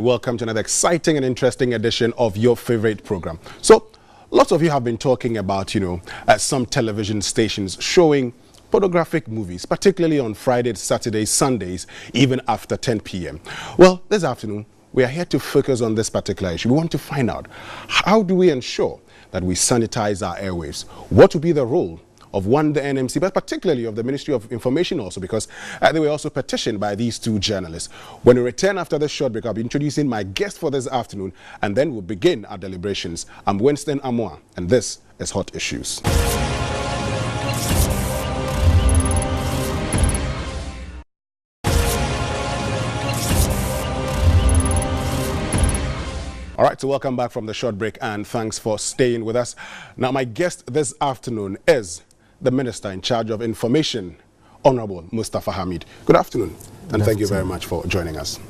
and welcome to another exciting and interesting edition of your favorite program. So, lots of you have been talking about, some television stations showing pornographic movies, particularly on Fridays, Saturdays, Sundays, even after 10 p.m. Well, this afternoon, we are here to focus on this particular issue. We want to find out, how do we ensure that we sanitize our airwaves? What will be the role of the NMC, but particularly of the Ministry of Information also, because they were also petitioned by these two journalists. When we return after this short break, I'll be introducing my guest for this afternoon, and then we'll begin our deliberations. I'm Winston Amoa, and this is Hot Issues. All right, so welcome back from the short break, and thanks for staying with us. Now, my guest this afternoon is the Minister in charge of Information, Honorable Mustapha Hamid. Good afternoon, and thank you very much for joining us.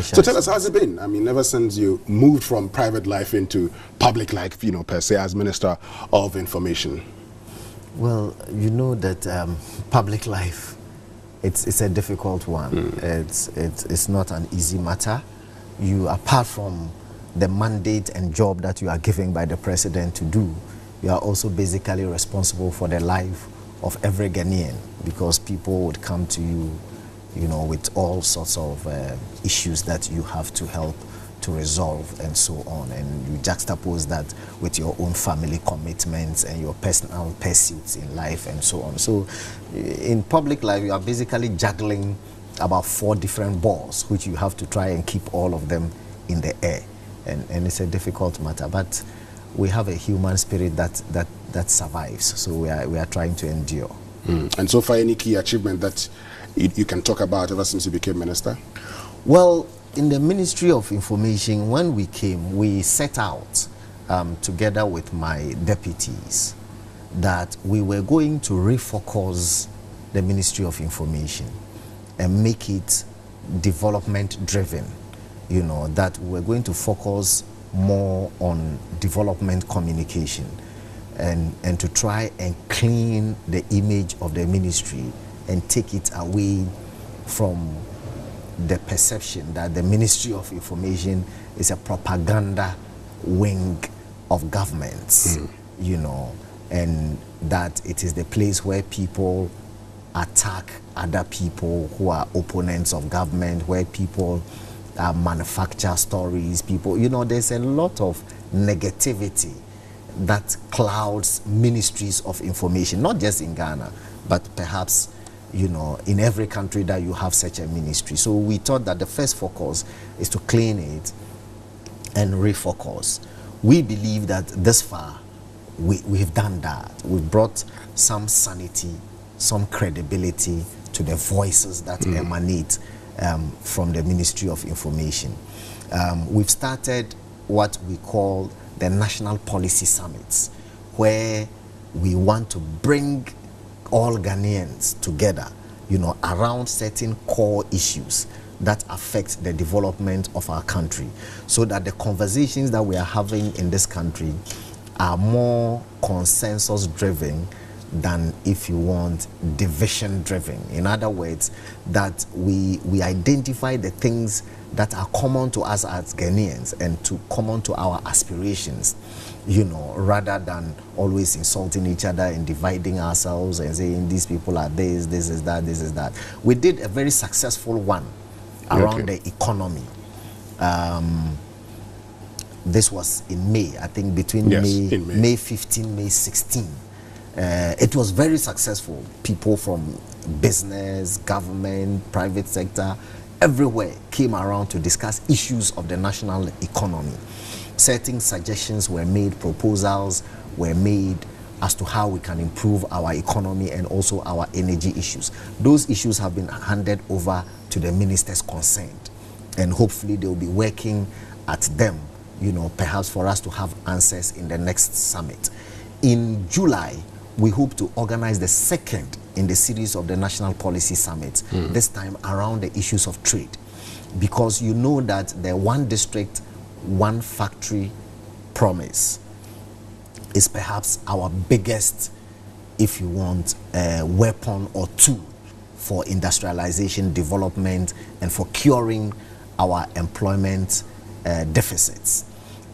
So tell us, how's it been? I mean, ever since you moved from private life into public life, per se, as Minister of Information? Well, you know that public life, it's a difficult one. It's not an easy matter. You, apart from the mandate and job that you are given by the president to do, you are also basically responsible for the life of every Ghanaian, because people would come to you, with all sorts of issues that you have to help to resolve and so on. And you juxtapose that with your own family commitments and your personal pursuits in life and so on. So in public life, you are basically juggling about 4 different balls, which you have to try and keep all of them in the air. And it's a difficult matter, but we have a human spirit that survives, so we are trying to endure. And so far, any key achievement that you can talk about ever since you became minister? Well, in the Ministry of Information, when we came, we set out together with my deputies that we were going to refocus the Ministry of Information and make it development driven. That we're going to focus more on development communication and to try and clean the image of the ministry and take it away from the perception that the Ministry of Information is a propaganda wing of governments, and that it is the place where people attack other people who are opponents of government, where people manufacture stories, there's a lot of negativity that clouds ministries of information, not just in Ghana, but perhaps, in every country that you have such a ministry. So we thought that the first focus is to clean it and refocus. We believe that this far, we've done that. We've brought some sanity, some credibility to the voices that emanate from the Ministry of Information. We've started what we call the National Policy Summits, where we want to bring all Ghanaians together, around certain core issues that affect the development of our country, so that the conversations that we are having in this country are more consensus driven than, if you want, division driven. In other words, that we identify the things that are common to us as Ghanaians and common to our aspirations, rather than always insulting each other and dividing ourselves and saying these people are this is that, this is that. We did a very successful one around the economy. This was in May, I think, between May 15, May 16. It was very successful. People from business, government, private sector, everywhere came around to discuss issues of the national economy. Certain suggestions were made, proposals were made as to how we can improve our economy and also our energy issues. Those issues have been handed over to the ministers concerned, and hopefully they will be working at them, perhaps for us to have answers in the next summit. In July, we hope to organize the second in the series of the National Policy Summit, this time around the issues of trade. Because you know that the one district, one factory promise is perhaps our biggest, if you want, weapon or tool for industrialization, development, and for curing our employment deficits.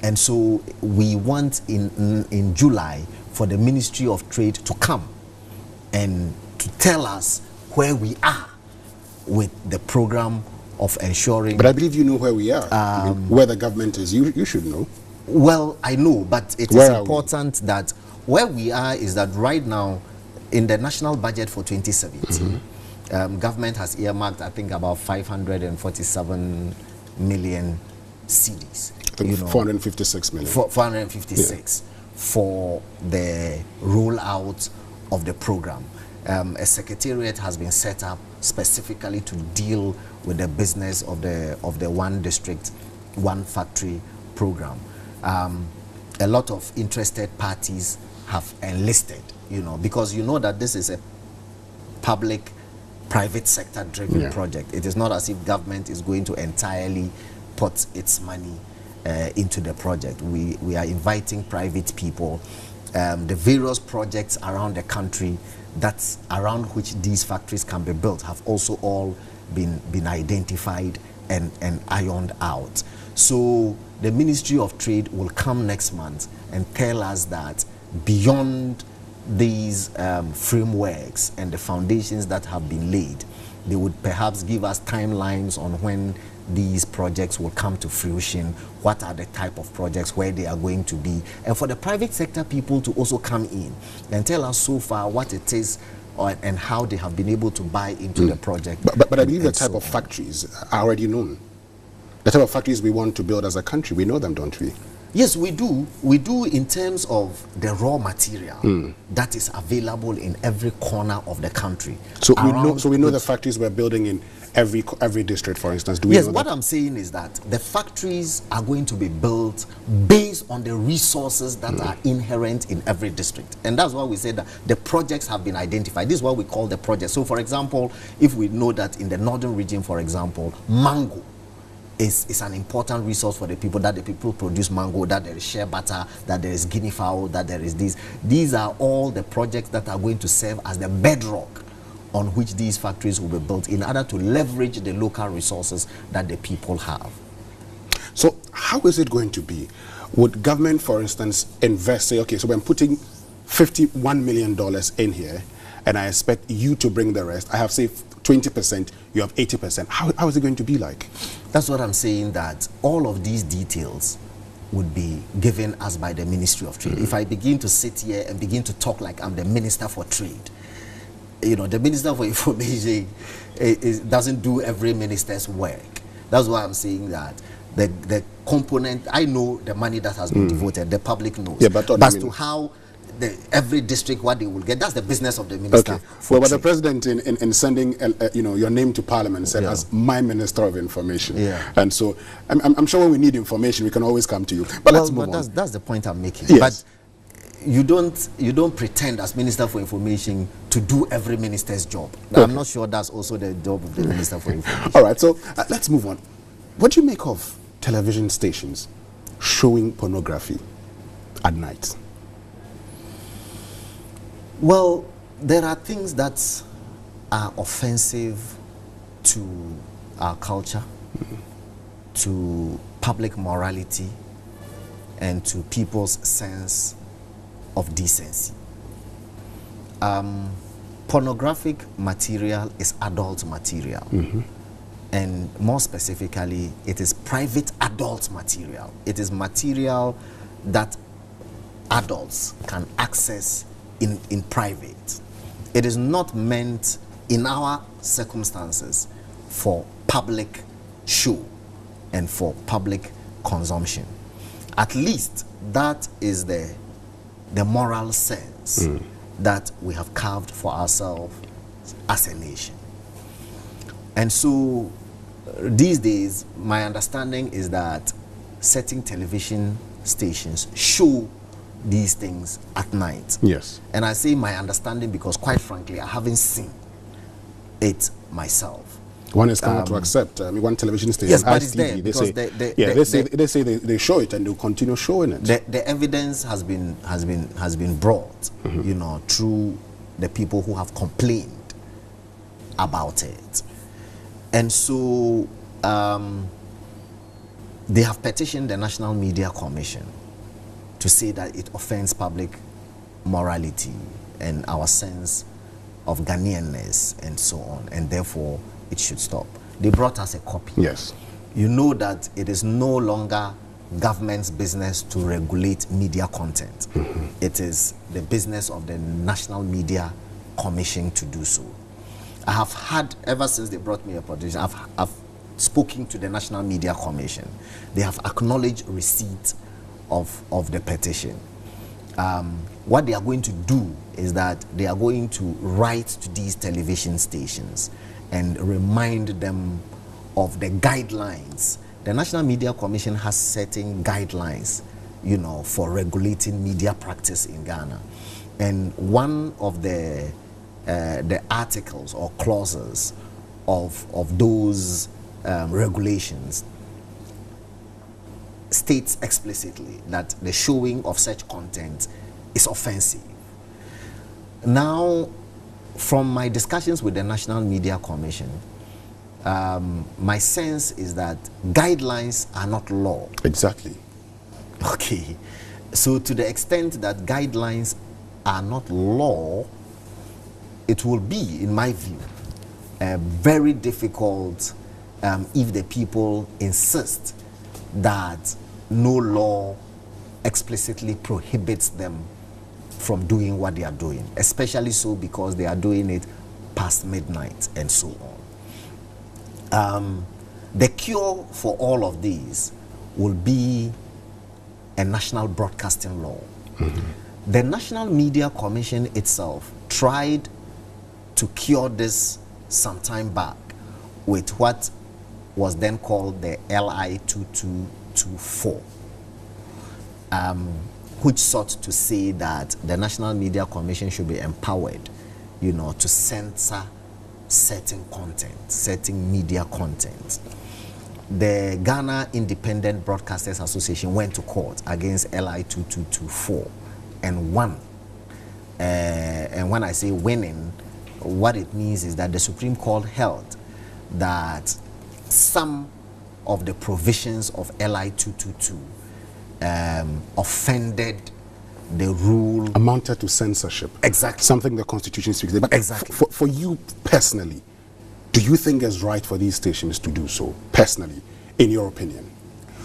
And so we want in July for the Ministry of Trade to come and to tell us where we are with the program of ensuring. But I believe you know where we are, where the government is. You should know. Well, I know, but it is important that where we are is that right now in the national budget for 2017, government has earmarked, I think, about 547 million cedis. I think 456 million. 456 for the rollout of the program. A secretariat has been set up specifically to deal with the business of the one district, one factory program. A lot of interested parties have enlisted, because you know that this is a public-private sector driven project. It is not as if government is going to entirely put its money into the project. We are inviting private people. The various projects around the country that's around which these factories can be built have also all been identified and ironed out. So the Ministry of Trade will come next month and tell us that beyond these frameworks and the foundations that have been laid, they would perhaps give us timelines on when these projects will come to fruition, what are the type of projects, where they are going to be, and for the private sector people to also come in and tell us so far what it is and how they have been able to buy into the project. But I believe the type of factories are already known. The type of factories we want to build as a country, we know them, don't we? Yes, we do. We do in terms of the raw material that is available in every corner of the country. So we know the factories we're building in every district, for instance. Do we yes, know what that? I'm saying is that the factories are going to be built based on the resources that are inherent in every district. And that's why we say that the projects have been identified. This is what we call the project. So, for example, if we know that in the northern region, for example, mango is an important resource for the people, that the people produce mango, that there is shea butter, that there is guinea fowl, that there is this. These are all the projects that are going to serve as the bedrock on which these factories will be built in order to leverage the local resources that the people have. So how is it going to be? Would government, for instance, invest, say, okay, so I'm putting $51 million in here, and I expect you to bring the rest. I have, say, 20%, you have 80%. How is it going to be like? That's what I'm saying, that all of these details would be given us by the Ministry of Trade. If I begin to sit here and begin to talk like I'm the Minister for Trade, the Minister for Information doesn't do every minister's work. That's why I'm saying that the component, I know the money that has been devoted, the public knows. Yeah, but as to how every district, what they will get, that's the business of the minister. Okay. Well, but the president in sending your name to Parliament said as my Minister of Information. Yeah. And so I'm sure when we need information, we can always come to you. But let's move on. That's the point I'm making. Yes. But you don't pretend as Minister for Information to do every minister's job. Okay. I'm not sure that's also the job of the Minister for Information. All right, so let's move on. What do you make of television stations showing pornography at night? Well, there are things that are offensive to our culture, to public morality, and to people's sense of decency. Pornographic material is adult material. And more specifically, it is private adult material. It is material that adults can access in private. It is not meant in our circumstances for public show and for public consumption. At least that is the moral sense that we have carved for ourselves as a nation. And so these days, my understanding is that certain television stations show these things at night. Yes. And I say my understanding because, quite frankly, I haven't seen it myself. One is coming to accept. One television station, yes, but it's TV, there they say they show it and they'll continue showing it. The evidence has been brought, through the people who have complained about it. And so They have petitioned the National Media Commission to say that it offends public morality and our sense of Ghanaianness and so on, and therefore it should stop. They brought us a copy. Yes. You know that it is no longer government's business to regulate media content. It is the business of the National Media Commission to do so. I have had, ever since they brought me a petition, I've spoken to the National Media Commission. They have acknowledged receipt of the petition. What they are going to do is that they are going to write to these television stations and remind them of the guidelines. The National Media Commission has certain guidelines, you know, for regulating media practice in Ghana. And one of the articles or clauses of those regulations states explicitly that the showing of such content is offensive. Now, from my discussions with the National Media Commission, my sense is that guidelines are not law. Exactly. Okay. So to the extent that guidelines are not law, it will be, in my view, very difficult if the people insist that no law explicitly prohibits them from doing what they are doing, especially so because they are doing it past midnight and so on. The cure for all of these will be a national broadcasting law. The National Media Commission itself tried to cure this some time back with what was then called the LI 2224, which sought to say that the National Media Commission should be empowered, you know, to censor certain content, certain media content. The Ghana Independent Broadcasters Association went to court against LI 2224 and won. And when I say winning, what it means is that the Supreme Court held that some of the provisions of LI 222 offended the rule. Amounted to censorship. Exactly. Something the Constitution speaks. But exactly. For you personally, do you think it's right for these stations to do so, personally, in your opinion?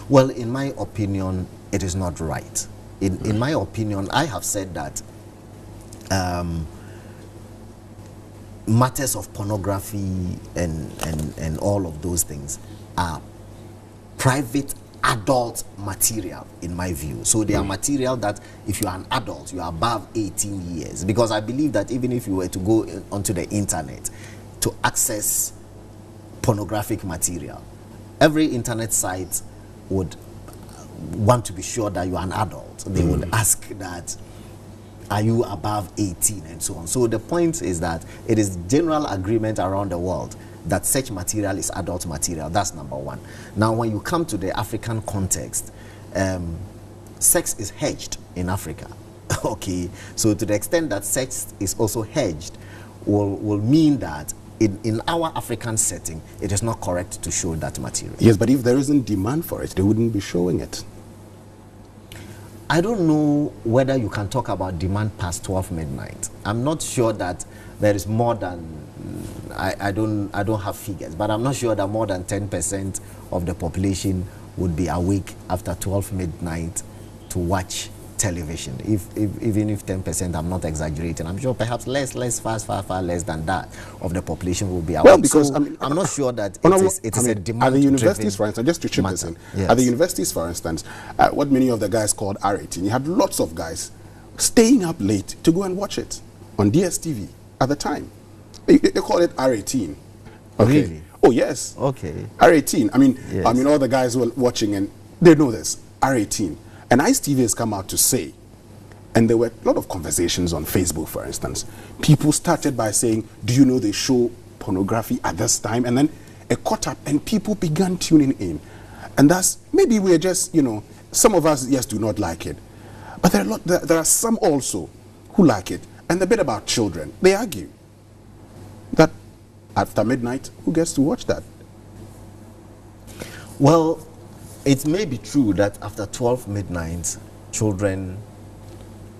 Well, in my opinion, it is not right. In my opinion, I have said that matters of pornography and all of those things are private adult material, in my view. So they are material that if you are an adult, you are above 18 years. Because I believe that even if you were to go onto the internet to access pornographic material, every internet site would want to be sure that you are an adult. They would ask that, are you above 18 and so on. So the point is that it is general agreement around the world that such material is adult material. That's number one. Now, when you come to the African context, sex is hedged in Africa. Okay, so to the extent that sex is also hedged will mean that in our African setting, it is not correct to show that material. Yes, but if there isn't demand for it, they wouldn't be showing it. I don't know whether you can talk about demand past 12 midnight. I'm not sure that there is more than, I don't have figures, but I'm not sure that more than 10% of the population would be awake after 12 midnight to watch television. Even if 10%, I'm not exaggerating. I'm sure perhaps far less than that of the population will be awake. Well, because so I'm not sure that it is a demand. At the universities, for instance, just to chip this in, yes. At the universities, for instance, what many of the guys called R18, you had lots of guys staying up late to go and watch it on DSTV at the time. They call it R18. Okay. Really? Oh, yes. Okay. R18. Yes. I mean, all the guys who are watching, and they know this, R18. And ICE-TV has come out to say, and there were a lot of conversations on Facebook, for instance. People started by saying, do you know they show pornography at this time? And then it caught up, and people began tuning in. And that's, maybe we're just, you know, some of us, yes, do not like it. But there are some also who like it. And the bit about children, they argue that after midnight, who gets to watch that? Well, It may be true that after 12 midnight, children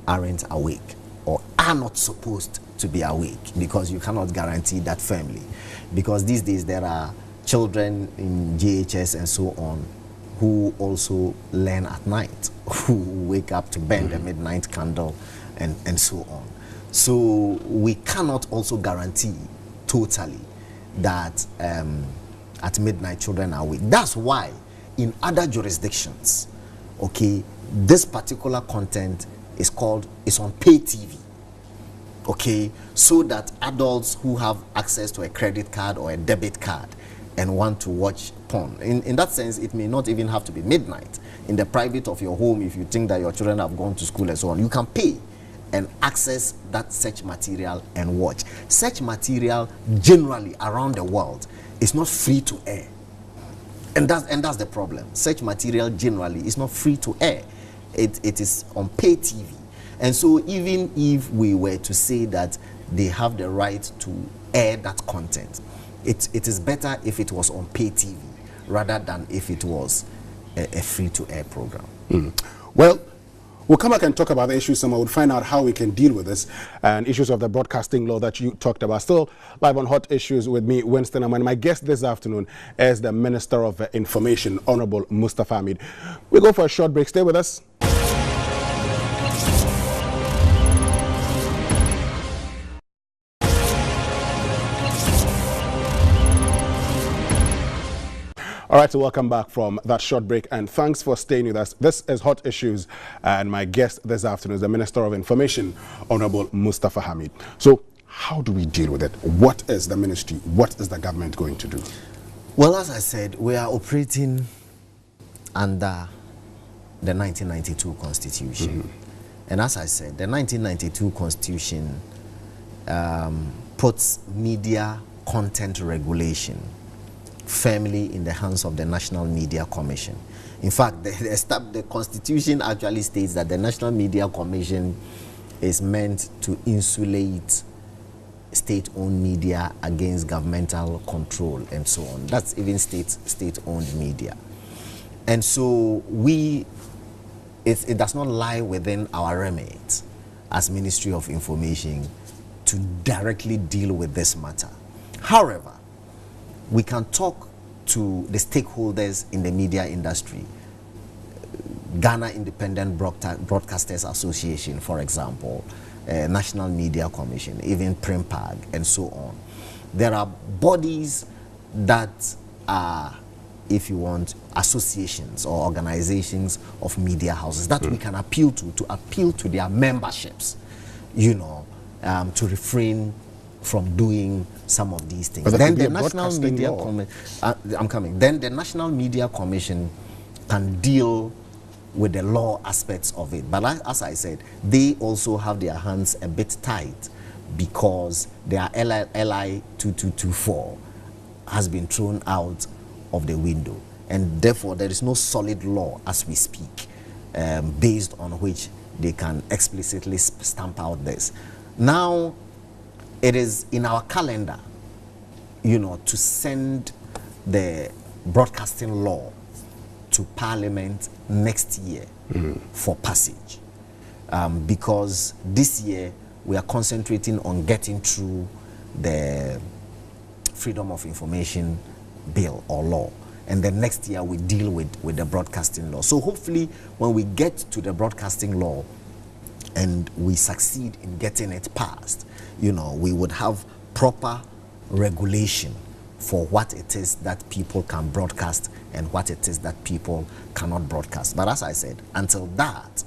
aren't awake or are not supposed to be awake, because you cannot guarantee that firmly. Because these days there are children in JHS and so on who also learn at night, who wake up to burn the midnight candle and so on. So we cannot also guarantee totally that at midnight children are awake. That's why in other jurisdictions, okay, this particular content is on pay TV, okay, so that adults who have access to a credit card or a debit card and want to watch porn, in that sense, it may not even have to be midnight. In the private of your home, if you think that your children have gone to school and so on, you can pay and access that search material and watch. Search material generally around the world is not free to air. And that's the problem. Such material generally is not free to air. It is on pay TV. And so even if we were to say that they have the right to air that content, it is better if it was on pay TV rather than if it was a free-to-air program. Well, we'll come back and talk about the issues. We'll find out how we can deal with this and issues of the broadcasting law that you talked about. Still live on Hot Issues with me, Winston, and my guest this afternoon is the Minister of Information, Honorable Mustapha Hamid. We'll go for a short break. Stay with us. All right, so welcome back from that short break, and thanks for staying with us. This is Hot Issues, and my guest this afternoon is the Minister of Information, Honorable Mustapha Hamid. So how do we deal with it? What is the ministry, what is the government going to do? Well, as I said, we are operating under the 1992 Constitution. And as I said, the 1992 Constitution puts media content regulation firmly in the hands of the National Media Commission. In fact, the Constitution actually states that the National Media Commission is meant to insulate state-owned media against governmental control and so on. That's even state-owned media. And so it does not lie within our remit as Ministry of Information to directly deal with this matter. However, we can talk to the stakeholders in the media industry, Ghana Independent Broadcasters Association, for example, National Media Commission, even PRIMPAG, and so on. There are bodies that are, if you want, associations or organizations of media houses that we can appeal to appeal to their memberships, you know, to refrain from doing some of these things. Then the National Media Commission, Then the National Media Commission can deal with the law aspects of it. But as I said, they also have their hands a bit tight because their LI 2224 has been thrown out of the window, and therefore there is no solid law as we speak based on which they can explicitly stamp out this. Now, it is in our calendar, you know, to send the broadcasting law to Parliament next year for passage, because this year we are concentrating on getting through the Freedom of Information bill or law, and then next year we deal with the broadcasting law. So hopefully when we get to the broadcasting law and we succeed in getting it passed, you know, we would have proper regulation for what it is that people can broadcast and what it is that people cannot broadcast. But as I said, until that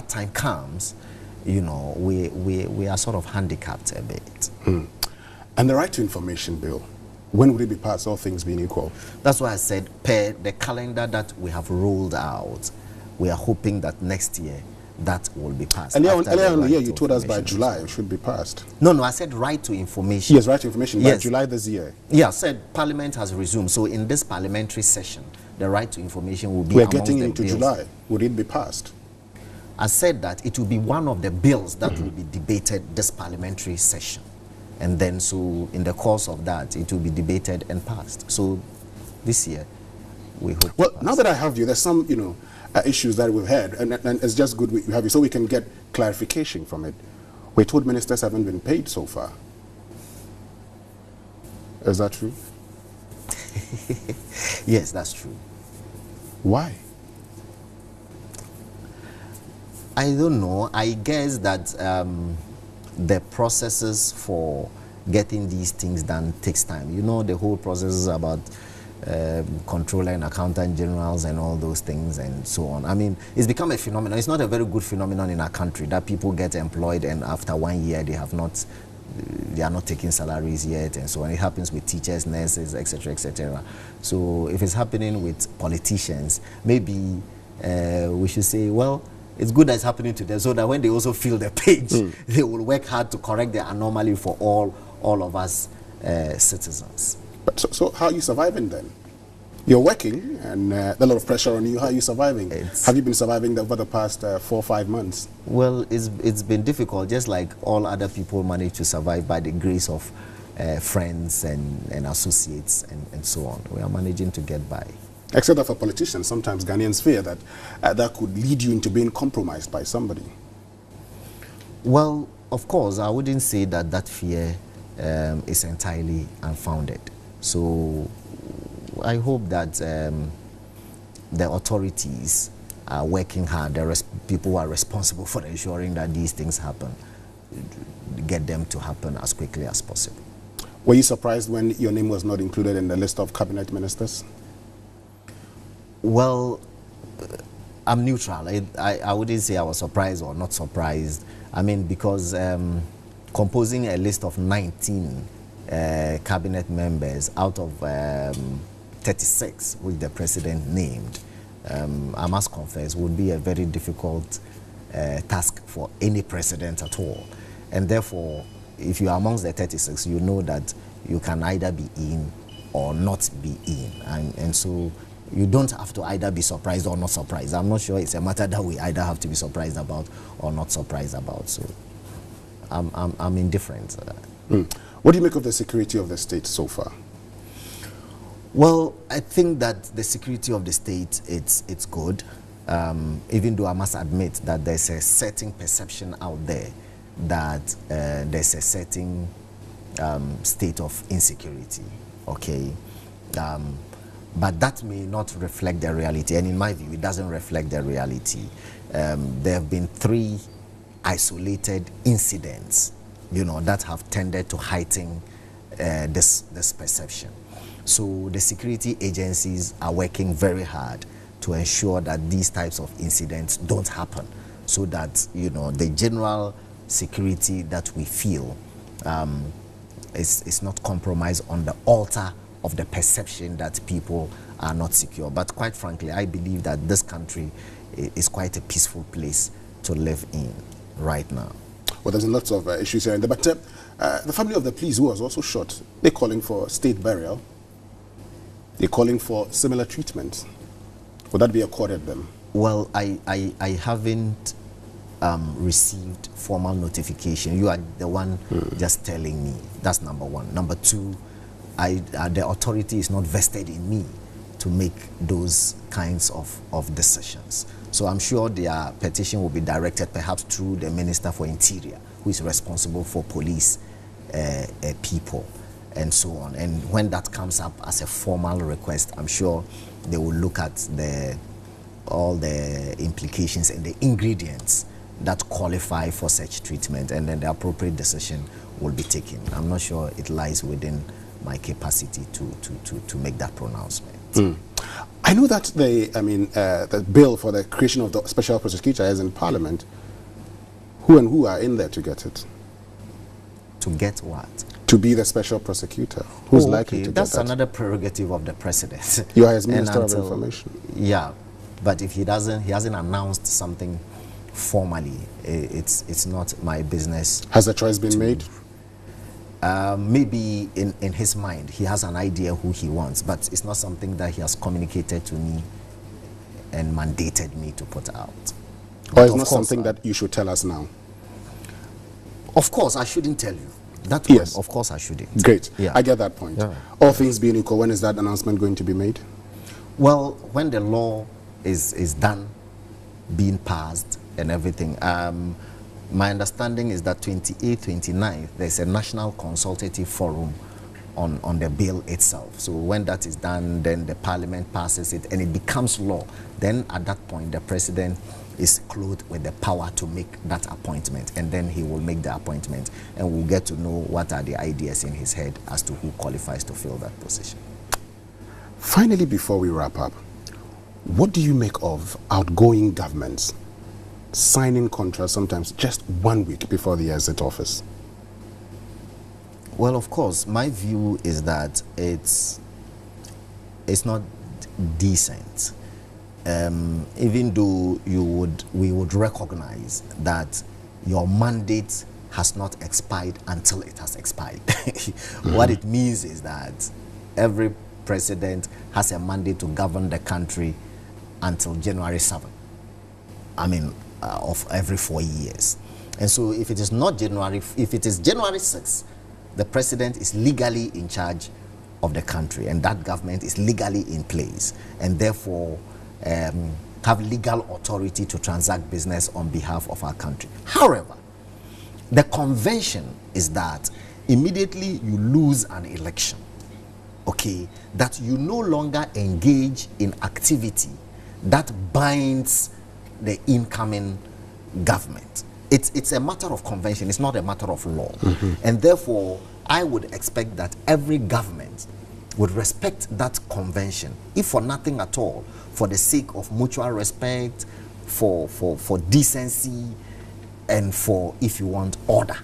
time comes, you know, we are sort of handicapped a bit. And the Right to Information Bill, when would it be passed, all things being equal? That's why I said, per the calendar that we have rolled out, we are hoping that next year that will be passed. Earlier in the year, you told us by July it should be passed. No, I said right to information. Yes, right to information by July this year. Yeah, I said Parliament has resumed. So in this parliamentary session, the right to information will be We're amongst getting the into bills. July. Would it be passed? I said that it will be one of the bills that will be debated this parliamentary session. And then so in the course of that, it will be debated and passed. So this year, we hope. Well, now that I have you, there's some, issues that we've had, and it's just good we have you so we can get clarification from it. We're told ministers haven't been paid so far. Is that true? Yes, that's true. Why? I don't know. I guess that the processes for getting these things done takes time. You know, the whole process is about controller and accountant generals and all those things and so on. I mean, it's become a phenomenon. It's not a very good phenomenon in our country that people get employed and after 1 year they are not taking salaries yet and so on. It happens with teachers, nurses, etc., etc. So if it's happening with politicians, maybe we should say, well, it's good that it's happening to them so that when they also feel the pinch, they will work hard to correct the anomaly for all of us citizens. But so how are you surviving then? You're working and a lot of pressure on you. How are you surviving? Have you been surviving over the past 4 or 5 months? Well, it's been difficult, just like all other people manage to survive by the grace of friends and associates and so on. We are managing to get by. Except that for politicians, sometimes Ghanaians fear that that could lead you into being compromised by somebody. Well, of course, I wouldn't say that that fear is entirely unfounded. So I hope that the authorities are working hard, people who are responsible for ensuring that these things happen, get them to happen as quickly as possible. Were you surprised when your name was not included in the list of cabinet ministers? Well, I'm neutral. I wouldn't say I was surprised or not surprised. I mean, because composing a list of 19 cabinet members out of 36, which the president named, I must confess, would be a very difficult task for any president at all. And therefore, if you are amongst the 36, you know that you can either be in or not be in. And so you don't have to either be surprised or not surprised. I'm not sure it's a matter that we either have to be surprised about or not surprised about. So I'm indifferent. What do you make of the security of the state so far? Well, I think that the security of the state, it's good. Even though I must admit that there's a certain perception out there that there's a certain state of insecurity, okay? But that may not reflect the reality, and in my view, it doesn't reflect the reality. There have been 3 isolated incidents, that have tended to heighten this perception. So the security agencies are working very hard to ensure that these types of incidents don't happen, so that the general security that we feel is not compromised on the altar of the perception that people are not secure. But quite frankly, I believe that this country is quite a peaceful place to live in right now. Well, there's lots of issues here, but the family of the police who was also shot, they're calling for state burial. They're calling for similar treatment. Would that be accorded them? Well, I haven't received formal notification. You are the one just telling me. That's number one. Number two, the authority is not vested in me to make those kinds of decisions. So I'm sure their petition will be directed perhaps through the Minister for Interior, who is responsible for police people and so on. And when that comes up as a formal request, I'm sure they will look at all the implications and the ingredients that qualify for such treatment, and then the appropriate decision will be taken. I'm not sure it lies within my capacity to make that pronouncement. I know that the bill for the creation of the special prosecutor is in Parliament. Who are in there to get it? To get what? To be the special prosecutor. Who's likely to get that? That's another prerogative of the president. You are his Minister of Information. Yeah, but if he hasn't announced something formally, it's not my business. Has the choice been made? Maybe in his mind he has an idea who he wants, but it's not something that he has communicated to me and mandated me to put out. Or it's not something that you should tell us now? Of course, I shouldn't tell you. That yes. One, of course I shouldn't. Great. Yeah. I get that point. Yeah. All things being equal, when is that announcement going to be made? Well, when the law is done, being passed and everything, my understanding is that 28th, 29th, there's a national consultative forum on the bill itself. So when that is done, then the parliament passes it and it becomes law. Then at that point, the president is clothed with the power to make that appointment, and then he will make the appointment, and we'll get to know what are the ideas in his head as to who qualifies to fill that position. Finally, before we wrap up, what do you make of outgoing governments signing contracts sometimes just 1 week before they exit office? Well, of course, my view is that it's not decent. Even though we would recognize that your mandate has not expired until it has expired. What it means is that every president has a mandate to govern the country until January 7th. I mean, of every 4 years. And so if it is January 6th, the president is legally in charge of the country, and that government is legally in place, and therefore have legal authority to transact business on behalf of our country. However, the convention is that immediately you lose an election, okay, that you no longer engage in activity that binds the incoming government. It's a matter of convention, it's not a matter of law. And therefore, I would expect that every government would respect that convention, if for nothing at all, for the sake of mutual respect, for decency, and for, if you want, order.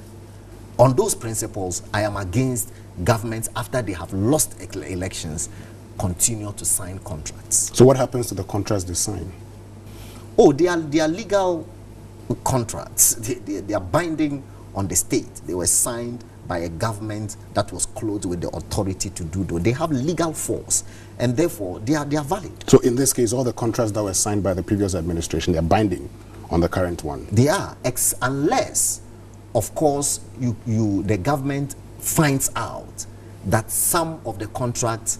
On those principles, I am against governments, after they have lost elections, continue to sign contracts. So what happens to the contracts they sign? Oh, they are legal contracts. They are binding on the state. They were signed by a government that was clothed with the authority to do that. They have legal force, and therefore they are valid. So in this case, all the contracts that were signed by the previous administration, they are binding on the current one? They are, unless, of course, the government finds out that some of the contracts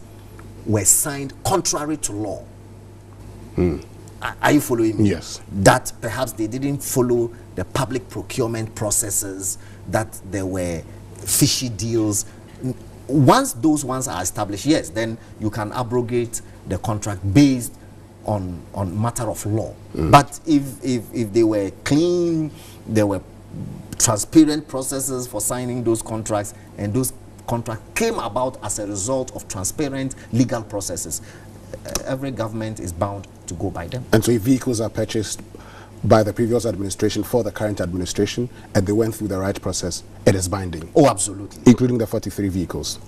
were signed contrary to law. Are you following me? Yes. That perhaps they didn't follow the public procurement processes, that there were fishy deals. Once those ones are established, yes, then you can abrogate the contract based on matter of law. But if they were clean, there were transparent processes for signing those contracts, and those contracts came about as a result of transparent legal processes, every government is bound to go by them. And so if vehicles are purchased by the previous administration for the current administration, and they went through the right process, it is binding? Oh, absolutely. Including the 43 vehicles?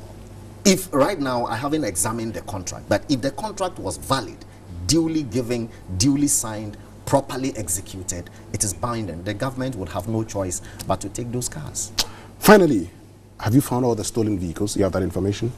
If right now, I haven't examined the contract, but if the contract was valid, duly given, duly signed, properly executed, it is binding. The government would have no choice but to take those cars. Finally, have you found all the stolen vehicles? You have that information?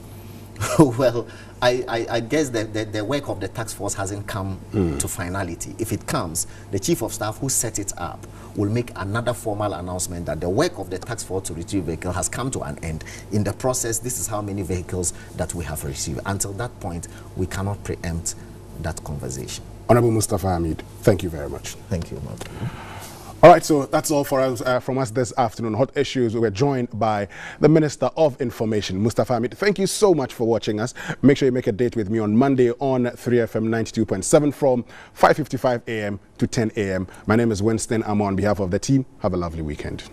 Well, I guess that the work of the task force hasn't come to finality. If it comes, the chief of staff who set it up will make another formal announcement that the work of the task force to retrieve vehicles has come to an end. In the process, this is how many vehicles that we have received. Until that point, we cannot preempt that conversation. Honorable Mustapha Hamid, thank you very much. Thank you, Mark. All right, so that's all for us, from us this afternoon. Hot Issues, we were joined by the Minister of Information, Mustapha Hamid. Thank you so much for watching us. Make sure you make a date with me on Monday on 3FM 92.7 from 5:55 a.m. to 10 a.m. My name is Winston. I'm on behalf of the team. Have a lovely weekend.